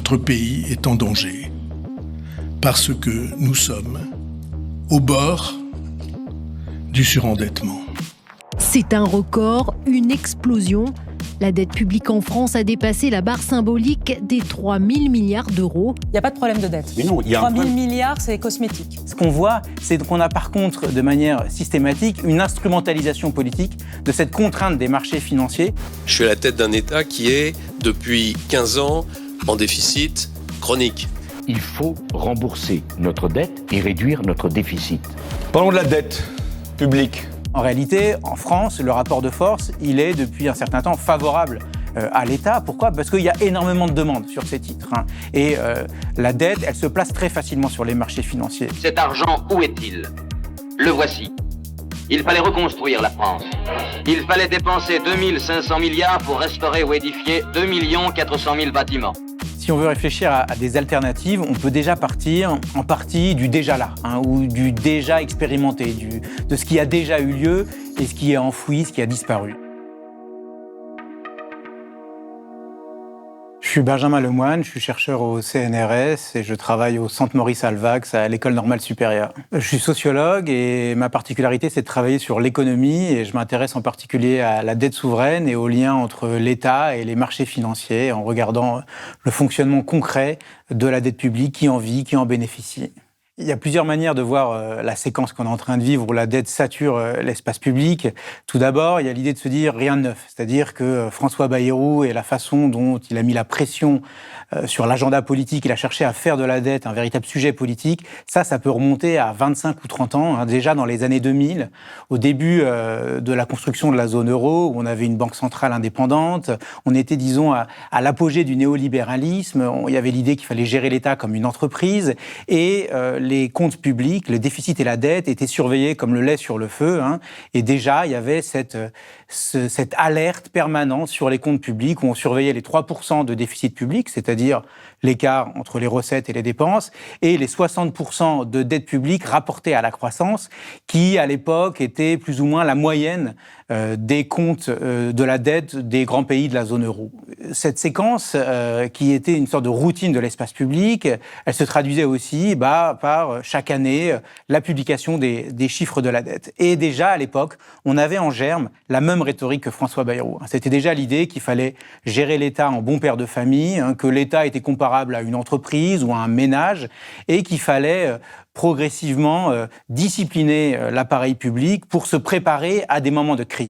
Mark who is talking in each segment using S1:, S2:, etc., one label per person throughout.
S1: notre pays est en danger. Parce que nous sommes au bord du surendettement.
S2: C'est un record, une explosion. La dette publique en France a dépassé la barre symbolique des 3 000 milliards d'euros.
S3: Il n'y a pas de problème de dette.
S4: Mais non, il y a
S3: 3 000 milliards, c'est cosmétique.
S5: Ce qu'on voit, c'est qu'on a par contre, de manière systématique, une instrumentalisation politique de cette contrainte des marchés financiers.
S6: Je suis à la tête d'un État qui est, depuis 15 ans, en déficit chronique.
S4: Il faut rembourser notre dette et réduire notre déficit.
S7: Parlons de la dette publique.
S5: En réalité, en France, le rapport de force, il est depuis un certain temps favorable à l'État. Pourquoi ? Parce qu'il y a énormément de demandes sur ces titres. Et la dette, elle se place très facilement sur les marchés financiers.
S8: Cet argent, où est-il ? Le voici. Il fallait reconstruire la France. Il fallait dépenser 2500 milliards pour restaurer ou édifier 2 400 000 bâtiments.
S5: Si on veut réfléchir à des alternatives, on peut déjà partir en partie du déjà là, ou du déjà expérimenté, de ce qui a déjà eu lieu et ce qui est enfoui, ce qui a disparu. Je suis Benjamin Lemoine, je suis chercheur au CNRS et je travaille au Centre Maurice Alvax à l'École normale supérieure. Je suis sociologue et ma particularité, c'est de travailler sur l'économie et je m'intéresse en particulier à la dette souveraine et au lien entre l'État et les marchés financiers en regardant le fonctionnement concret de la dette publique, qui en vit, qui en bénéficie. Il y a plusieurs manières de voir la séquence qu'on est en train de vivre où la dette sature l'espace public. Tout d'abord, il y a l'idée de se dire rien de neuf, c'est-à-dire que François Bayrou et la façon dont il a mis la pression sur l'agenda politique, il a cherché à faire de la dette un véritable sujet politique. Ça peut remonter à 25 ou 30 ans, déjà dans les années 2000, au début de la construction de la zone euro, où on avait une banque centrale indépendante. On était, disons, à l'apogée du néolibéralisme. Il y avait l'idée qu'il fallait gérer l'État comme une entreprise et les comptes publics, le déficit et la dette étaient surveillés comme le lait sur le feu. Et déjà, il y avait cette alerte permanente sur les comptes publics où on surveillait les 3% de déficit public, c'est-à-dire l'écart entre les recettes et les dépenses, et les 60% de dette publique rapportée à la croissance, qui, à l'époque, était plus ou moins la moyenne des comptes de la dette des grands pays de la zone euro. Cette séquence, qui était une sorte de routine de l'espace public, elle se traduisait aussi par chaque année la publication des chiffres de la dette. Et déjà, à l'époque, on avait en germe la même rhétorique que François Bayrou. C'était déjà l'idée qu'il fallait gérer l'État en bon père de famille, que l'État était comparable à une entreprise ou à un ménage, et qu'il fallait progressivement discipliner l'appareil public pour se préparer à des moments de crise.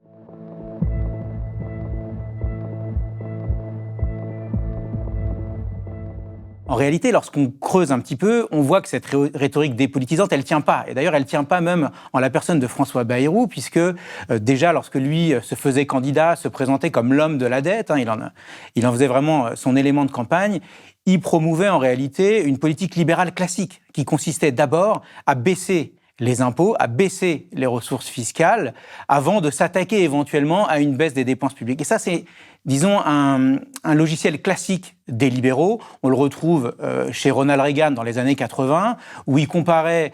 S5: En réalité, lorsqu'on creuse un petit peu, on voit que cette rhétorique dépolitisante, elle tient pas. Et d'ailleurs, elle tient pas même en la personne de François Bayrou, puisque déjà, lorsque lui se faisait candidat, se présentait comme l'homme de la dette, il en faisait vraiment son élément de campagne, il promouvait en réalité une politique libérale classique, qui consistait d'abord à baisser les impôts, à baisser les ressources fiscales, avant de s'attaquer éventuellement à une baisse des dépenses publiques. Et ça, c'est, disons, un logiciel classique des libéraux. On le retrouve chez Ronald Reagan dans les années 80, où il comparait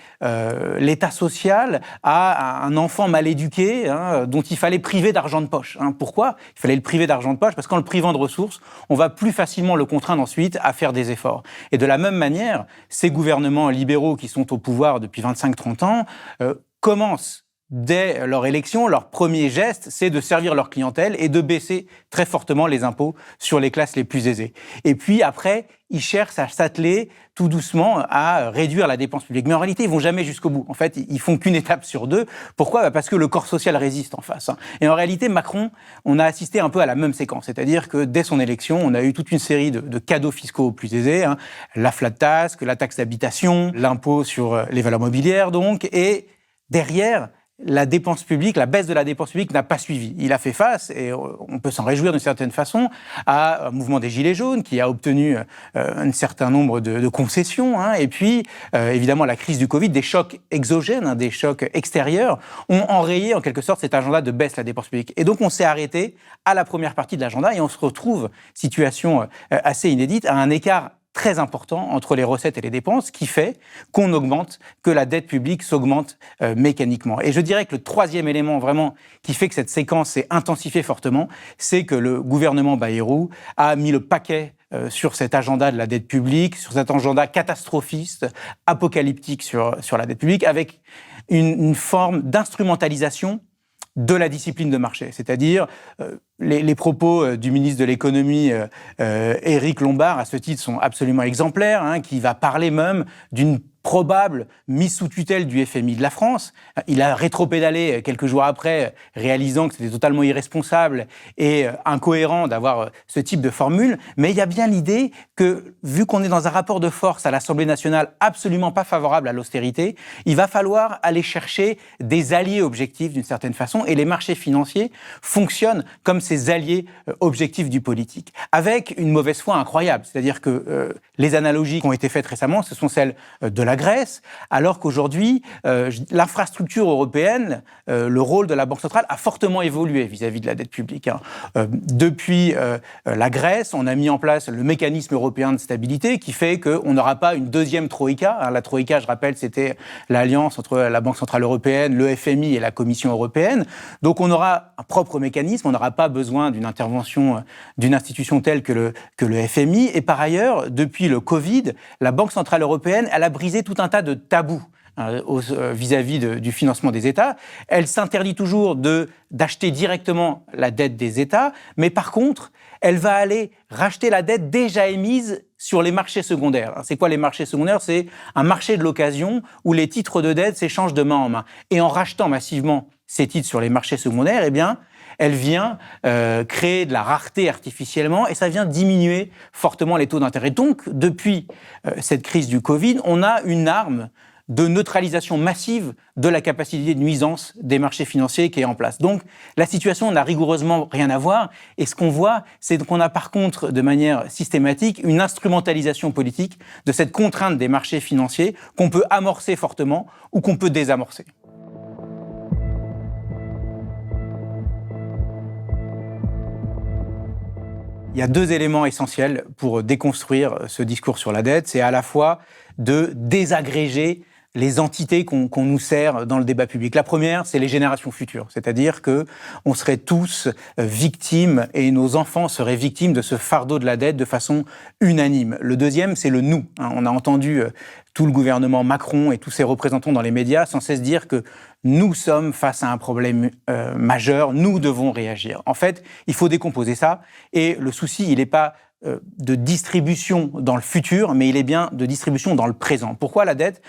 S5: l'État social à un enfant mal éduqué, dont il fallait priver d'argent de poche. Pourquoi ? Il fallait le priver d'argent de poche, parce qu'en le privant de ressources, on va plus facilement le contraindre ensuite à faire des efforts. Et de la même manière, ces gouvernements libéraux qui sont au pouvoir depuis 25-30 ans commencent dès leur élection, leur premier geste, c'est de servir leur clientèle et de baisser très fortement les impôts sur les classes les plus aisées. Et puis après, ils cherchent à s'atteler tout doucement à réduire la dépense publique. Mais en réalité, ils vont jamais jusqu'au bout. En fait, ils font qu'une étape sur deux. Pourquoi ? Parce que le corps social résiste en face. Et en réalité, Macron, on a assisté un peu à la même séquence. C'est-à-dire que dès son élection, on a eu toute une série de cadeaux fiscaux aux plus aisés. La flat tax, la taxe d'habitation, l'impôt sur les valeurs mobilières, donc. Et derrière, la dépense publique, la baisse de la dépense publique n'a pas suivi. Il a fait face, et on peut s'en réjouir d'une certaine façon, à un mouvement des Gilets jaunes qui a obtenu un certain nombre de concessions. Et puis, évidemment, la crise du Covid, des chocs exogènes, des chocs extérieurs, ont enrayé en quelque sorte cet agenda de baisse de la dépense publique. Et donc, on s'est arrêté à la première partie de l'agenda et on se retrouve, situation assez inédite, à un écart très important entre les recettes et les dépenses qui fait qu'on augmente, que la dette publique s'augmente mécaniquement. Et je dirais que le troisième élément vraiment qui fait que cette séquence s'est intensifiée fortement, c'est que le gouvernement Bayrou a mis le paquet sur cet agenda de la dette publique, sur cet agenda catastrophiste, apocalyptique sur la dette publique, avec une forme d'instrumentalisation de la discipline de marché. C'est-à-dire, les propos du ministre de l'économie, Éric Lombard, à ce titre, sont absolument exemplaires, qui va parler même d'une probable mise sous tutelle du FMI de la France. Il a rétropédalé quelques jours après, réalisant que c'était totalement irresponsable et incohérent d'avoir ce type de formule. Mais il y a bien l'idée que, vu qu'on est dans un rapport de force à l'Assemblée nationale absolument pas favorable à l'austérité, il va falloir aller chercher des alliés objectifs d'une certaine façon, et les marchés financiers fonctionnent comme ces alliés objectifs du politique, avec une mauvaise foi incroyable. C'est-à-dire que les analogies qui ont été faites récemment, ce sont celles de la Grèce, alors qu'aujourd'hui, l'infrastructure européenne, le rôle de la Banque centrale a fortement évolué vis-à-vis de la dette publique. Depuis la Grèce, on a mis en place le mécanisme européen de stabilité qui fait qu'on n'aura pas une deuxième troïka. La troïka, je rappelle, c'était l'alliance entre la Banque centrale européenne, le FMI et la Commission européenne. Donc on aura un propre mécanisme, on n'aura pas besoin d'une intervention d'une institution telle que le FMI. Et par ailleurs, depuis le Covid, la Banque centrale européenne, elle a brisé tout un tas de tabous vis-à-vis du financement des États. Elle s'interdit toujours d'acheter directement la dette des États, mais par contre, elle va aller racheter la dette déjà émise sur les marchés secondaires. C'est quoi les marchés secondaires ? C'est un marché de l'occasion où les titres de dette s'échangent de main en main. Et en rachetant massivement ces titres sur les marchés secondaires, eh bien, elle vient créer de la rareté artificiellement et ça vient diminuer fortement les taux d'intérêt. Donc, depuis cette crise du Covid, on a une arme de neutralisation massive de la capacité de nuisance des marchés financiers qui est en place. Donc, la situation n'a rigoureusement rien à voir. Et ce qu'on voit, c'est qu'on a par contre, de manière systématique, une instrumentalisation politique de cette contrainte des marchés financiers qu'on peut amorcer fortement ou qu'on peut désamorcer. Il y a deux éléments essentiels pour déconstruire ce discours sur la dette. C'est à la fois de désagréger les entités qu'on nous sert dans le débat public. La première, c'est les générations futures. C'est-à-dire qu'on serait tous victimes et nos enfants seraient victimes de ce fardeau de la dette de façon unanime. Le deuxième, c'est le nous. On a entendu tout le gouvernement Macron et tous ses représentants dans les médias sans cesse dire que nous sommes face à un problème majeur, nous devons réagir. En fait, il faut décomposer ça et le souci, il n'est pas de distribution dans le futur, mais il est bien de distribution dans le présent. Pourquoi la dette ?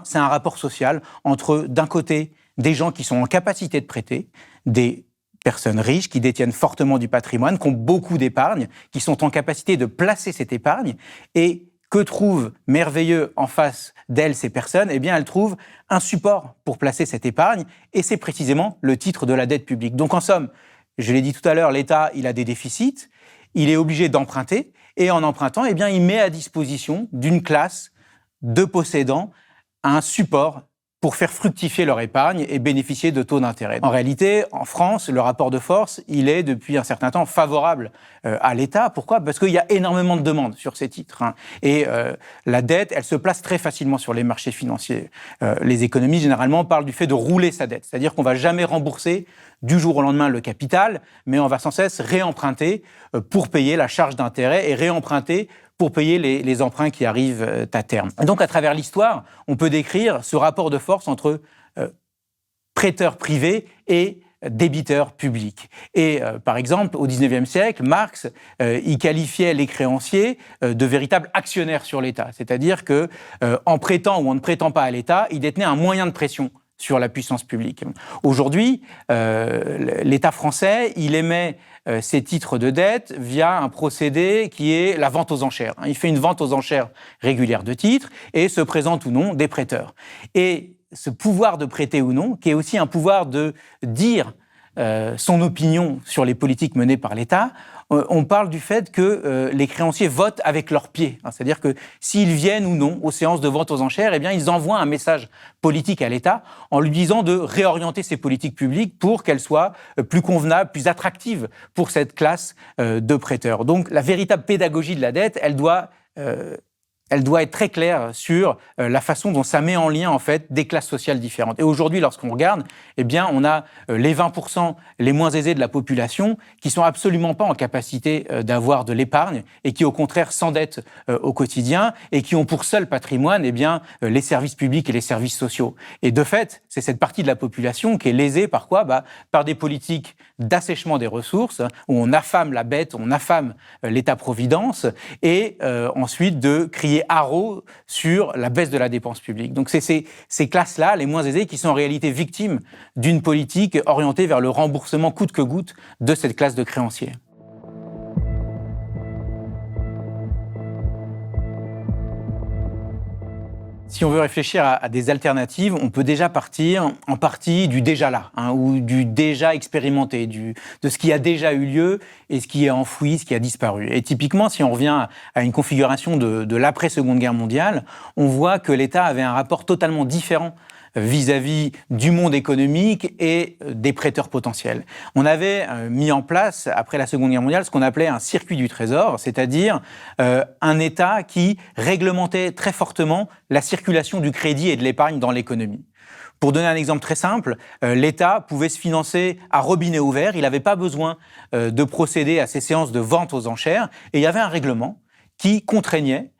S5: C'est un rapport social entre, d'un côté, des gens qui sont en capacité de prêter, des personnes riches qui détiennent fortement du patrimoine, qui ont beaucoup d'épargne, qui sont en capacité de placer cette épargne, et que trouvent merveilleux en face d'elles ces personnes ? Elles trouvent un support pour placer cette épargne, et c'est précisément le titre de la dette publique. Donc en somme, je l'ai dit tout à l'heure, l'État, il a des déficits, il est obligé d'emprunter, et en empruntant, il met à disposition d'une classe de possédants un support pour faire fructifier leur épargne et bénéficier de taux d'intérêt. En réalité, en France, le rapport de force, il est depuis un certain temps favorable à l'État. Pourquoi ? Parce qu'il y a énormément de demandes sur ces titres. Et la dette, elle se place très facilement sur les marchés financiers. Les économistes, généralement, parlent du fait de rouler sa dette. C'est-à-dire qu'on ne va jamais rembourser du jour au lendemain le capital, mais on va sans cesse réemprunter pour payer la charge d'intérêt et réemprunter pour payer les emprunts qui arrivent à terme. Et donc, à travers l'histoire, on peut décrire ce rapport de force entre prêteurs privés et débiteurs publics. Et par exemple, au XIXe siècle, Marx, il qualifiait les créanciers de véritables actionnaires sur l'État. C'est-à-dire que, en prêtant ou en ne prêtant pas à l'État, ils détenaient un moyen de pression sur la puissance publique. Aujourd'hui, l'État français, il émet ses titres de dette via un procédé qui est la vente aux enchères. Il fait une vente aux enchères régulière de titres et se présente ou non des prêteurs. Et ce pouvoir de prêter ou non, qui est aussi un pouvoir de dire son opinion sur les politiques menées par l'État, on parle du fait que les créanciers votent avec leurs pieds. C'est-à-dire que s'ils viennent ou non aux séances de vente aux enchères, ils envoient un message politique à l'État en lui disant de réorienter ses politiques publiques pour qu'elles soient plus convenables, plus attractives pour cette classe de prêteurs. Donc la véritable pédagogie de la dette, elle doit elle doit être très claire sur la façon dont ça met en lien en fait des classes sociales différentes. Et aujourd'hui, lorsqu'on regarde, eh bien, on a les 20% les moins aisés de la population qui sont absolument pas en capacité d'avoir de l'épargne et qui, au contraire, s'endettent au quotidien et qui ont pour seul patrimoine, eh bien, les services publics et les services sociaux. Et de fait, c'est cette partie de la population qui est lésée par quoi ? Par des politiques d'assèchement des ressources où on affame la bête, on affame l'État-providence et ensuite de crier haro sur la baisse de la dépense publique. Donc c'est ces classes-là, les moins aisées, qui sont en réalité victimes d'une politique orientée vers le remboursement coûte que coûte de cette classe de créanciers. Si on veut réfléchir à des alternatives, on peut déjà partir en partie du déjà là, ou du déjà expérimenté, de ce qui a déjà eu lieu et ce qui est enfoui, ce qui a disparu. Et typiquement, si on revient à une configuration de l'après-Seconde Guerre mondiale, on voit que l'État avait un rapport totalement différent vis-à-vis du monde économique et des prêteurs potentiels. On avait mis en place, après la Seconde Guerre mondiale, ce qu'on appelait un circuit du trésor, c'est-à-dire un État qui réglementait très fortement la circulation du crédit et de l'épargne dans l'économie. Pour donner un exemple très simple, l'État pouvait se financer à robinet ouvert, il n'avait pas besoin de procéder à ces séances de vente aux enchères, et il y avait un règlement qui contraignait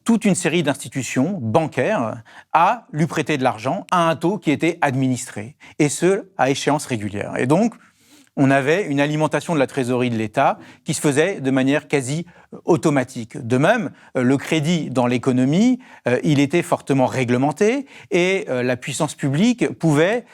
S5: toute une série d'institutions bancaires à lui prêter de l'argent à un taux qui était administré, et ce, à échéance régulière. Et donc, on avait une alimentation de la trésorerie de l'État qui se faisait de manière quasi automatique. De même, le crédit dans l'économie, il était fortement réglementé et la puissance publique pouvait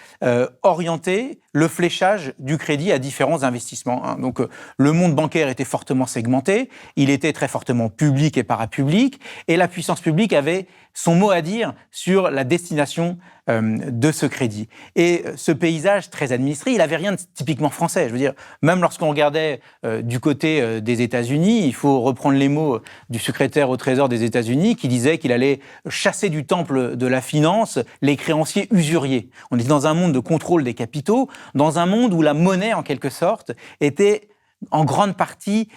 S5: orienter le fléchage du crédit à différents investissements. Donc, le monde bancaire était fortement segmenté, il était très fortement public et parapublic, et la puissance publique avait son mot à dire sur la destination de ce crédit. Et ce paysage très administré, il n'avait rien de typiquement français. Je veux dire, même lorsqu'on regardait du côté des États-Unis, il faut reprendre les mots du secrétaire au Trésor des États-Unis qui disait qu'il allait chasser du temple de la finance les créanciers usuriers. On était dans un monde de contrôle des capitaux, dans un monde où la monnaie, en quelque sorte, était en grande partie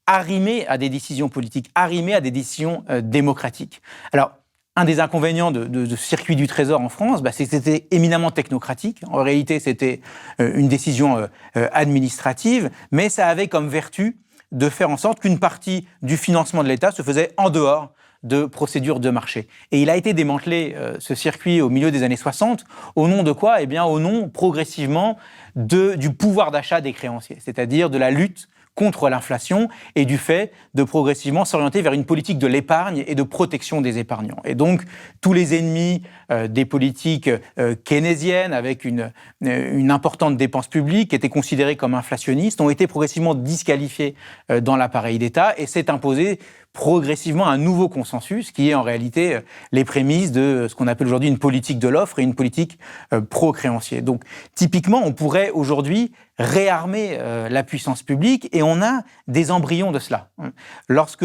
S5: arrimée à des décisions politiques, arrimée à des décisions démocratiques. Alors, un des inconvénients de ce circuit du Trésor en France, c'est que c'était éminemment technocratique. En réalité, c'était une décision administrative, mais ça avait comme vertu de faire en sorte qu'une partie du financement de l'État se faisait en dehors de procédures de marché. Et il a été démantelé, ce circuit, au milieu des années 60, au nom de quoi ? Eh bien, au nom, progressivement, du pouvoir d'achat des créanciers, c'est-à-dire de la lutte contre l'inflation et du fait de progressivement s'orienter vers une politique de l'épargne et de protection des épargnants. Et donc, tous les ennemis des politiques keynésiennes avec une importante dépense publique qui étaient considérés comme inflationnistes ont été progressivement disqualifiés dans l'appareil d'État et s'est imposé progressivement un nouveau consensus qui est en réalité les prémices de ce qu'on appelle aujourd'hui une politique de l'offre et une politique pro-créancier. Donc, typiquement, on pourrait aujourd'hui réarmer la puissance publique et on a des embryons de cela. Lorsque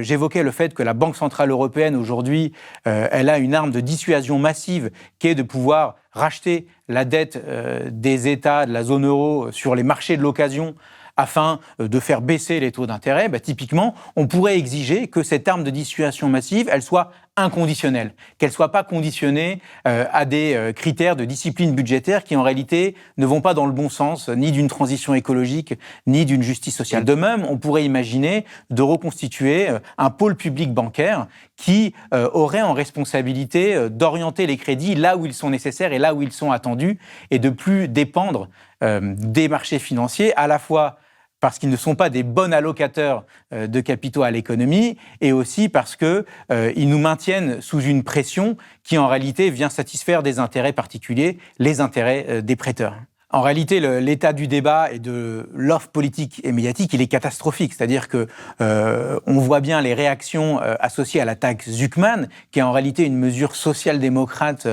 S5: j'évoquais le fait que la Banque Centrale Européenne aujourd'hui, elle a une arme de dissuasion massive qui est de pouvoir racheter la dette des États de la zone euro sur les marchés de l'occasion afin de faire baisser les taux d'intérêt, typiquement, on pourrait exiger que cette arme de dissuasion massive, elle soit inconditionnelle, qu'elle ne soit pas conditionnée à des critères de discipline budgétaire qui, en réalité, ne vont pas dans le bon sens, ni d'une transition écologique, ni d'une justice sociale. De même, on pourrait imaginer de reconstituer un pôle public bancaire qui aurait en responsabilité d'orienter les crédits là où ils sont nécessaires et là où ils sont attendus, et de plus dépendre des marchés financiers, à la fois parce qu'ils ne sont pas des bons allocateurs de capitaux à l'économie, et aussi parce qu'ils nous maintiennent sous une pression qui, en réalité, vient satisfaire des intérêts particuliers, les intérêts des prêteurs. En réalité, l'état du débat et de l'offre politique et médiatique, il est catastrophique. C'est-à-dire que on voit bien les réactions associées à la taxe Zuckman, qui est en réalité une mesure social-démocrate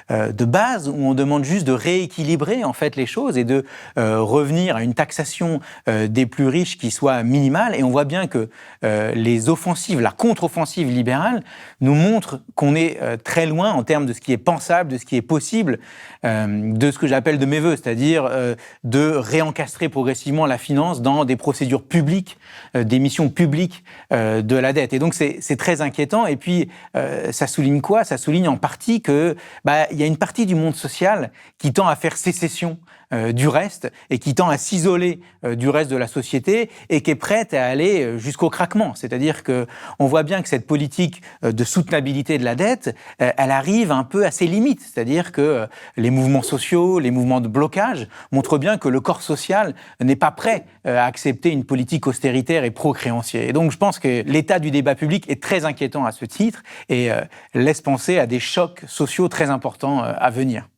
S5: de base, où on demande juste de rééquilibrer en fait les choses et de revenir à une taxation des plus riches qui soit minimale. Et on voit bien que les offensives, la contre-offensive libérale, nous montre qu'on est très loin en termes de ce qui est pensable, de ce qui est possible, de ce que j'appelle de mes voeux, c'est-à-dire c'est-à-dire de réencastrer progressivement la finance dans des procédures publiques, des missions publiques de la dette. Et donc c'est très inquiétant. Et puis ça souligne quoi? Ça souligne en partie que il y a une partie du monde social qui tend à faire sécession du reste et qui tend à s'isoler du reste de la société et qui est prête à aller jusqu'au craquement. C'est-à-dire qu'on voit bien que cette politique de soutenabilité de la dette, elle arrive un peu à ses limites. C'est-à-dire que les mouvements sociaux, les mouvements de blocage montrent bien que le corps social n'est pas prêt à accepter une politique austéritaire et pro-créancier. Et donc je pense que l'état du débat public est très inquiétant à ce titre et laisse penser à des chocs sociaux très importants à venir.